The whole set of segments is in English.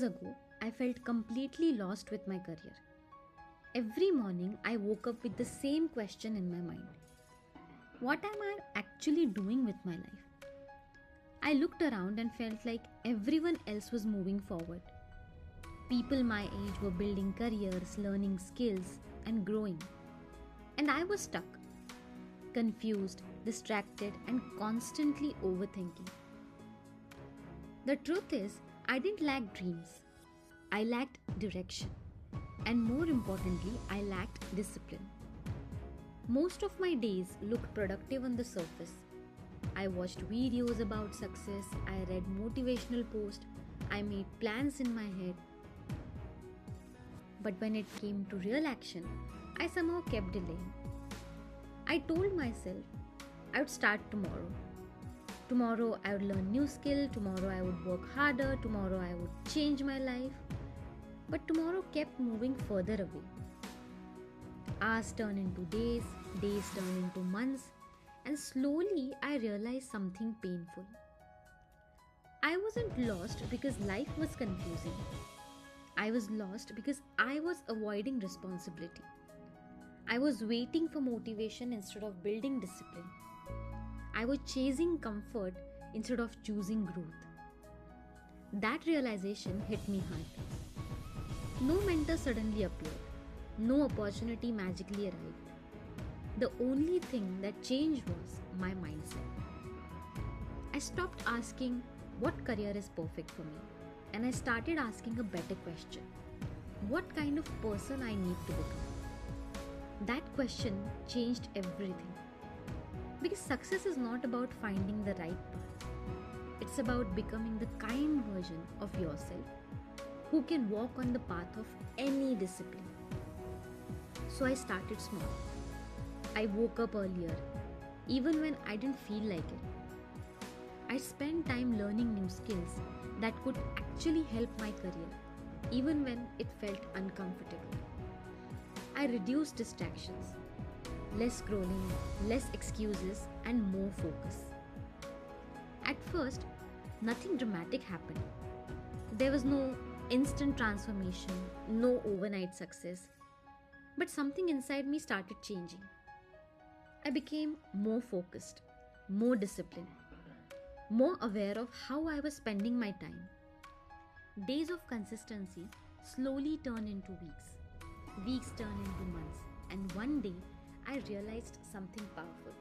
Ago, I felt completely lost with my career. Every morning, I woke up with the same question in my mind: what am I actually doing with my life? I looked around and felt like everyone else was moving forward. People my age were building careers, learning skills, and growing. And I was stuck, confused, distracted, and constantly overthinking. The truth is, I didn't lack dreams. I lacked direction. And more importantly, I lacked discipline. Most of my days looked productive on the surface. I watched videos about success, I read motivational posts, I made plans in my head. But when it came to real action, I somehow kept delaying. I told myself I would start tomorrow. Tomorrow I would learn new skill, tomorrow I would work harder, tomorrow I would change my life. But tomorrow kept moving further away. Hours turned into days, days turned into months, and slowly I realized something painful. I wasn't lost because life was confusing. I was lost because I was avoiding responsibility. I was waiting for motivation instead of building discipline. I was chasing comfort instead of choosing growth. That realization hit me hard. No mentor suddenly appeared. No opportunity magically arrived. The only thing that changed was my mindset. I stopped asking what career is perfect for me, and I started asking a better question: what kind of person I need to become? That question changed everything. Because success is not about finding the right path. It's about becoming the kind version of yourself who can walk on the path of any discipline. So I started small. I woke up earlier, even when I didn't feel like it. I spent time learning new skills that could actually help my career, even when it felt uncomfortable. I reduced distractions, less scrolling, less excuses, and more focus. At first, nothing dramatic happened. There was no instant transformation, no overnight success. But something inside me started changing. I became more focused, more disciplined, more aware of how I was spending my time. Days of consistency slowly turned into weeks. Weeks turned into months. And one day, I realized something powerful.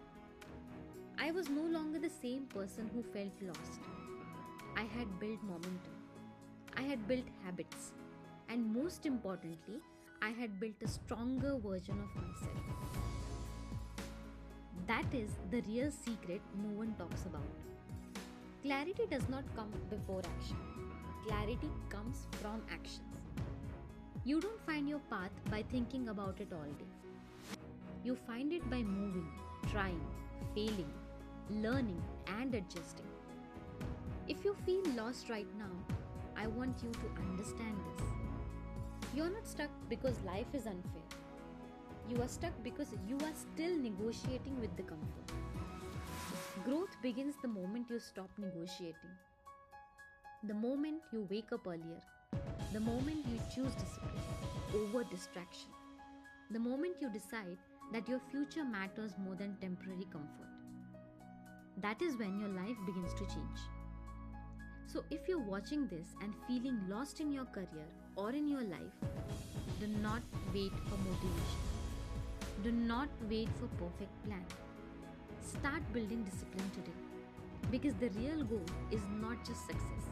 I was no longer the same person who felt lost. I had built momentum. I had built habits. And most importantly, I had built a stronger version of myself. That is the real secret no one talks about. Clarity does not come before action. Clarity comes from actions. You don't find your path by thinking about it all day. You find it by moving, trying, failing, learning, and adjusting. If you feel lost right now, I want you to understand this. You're not stuck because life is unfair. You are stuck because you are still negotiating with the comfort. Growth begins the moment you stop negotiating. The moment you wake up earlier. The moment you choose discipline over distraction. The moment you decide that your future matters more than temporary comfort. That is when your life begins to change. So if you're watching this and feeling lost in your career or in your life, do not wait for motivation. Do not wait for perfect plan. Start building discipline today. Because the real goal is not just success.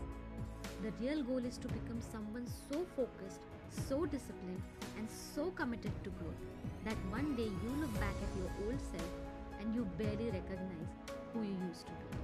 The real goal is to become someone so focused, so disciplined, and so committed to growth that one day you look back at your old self and you barely recognize who you used to be.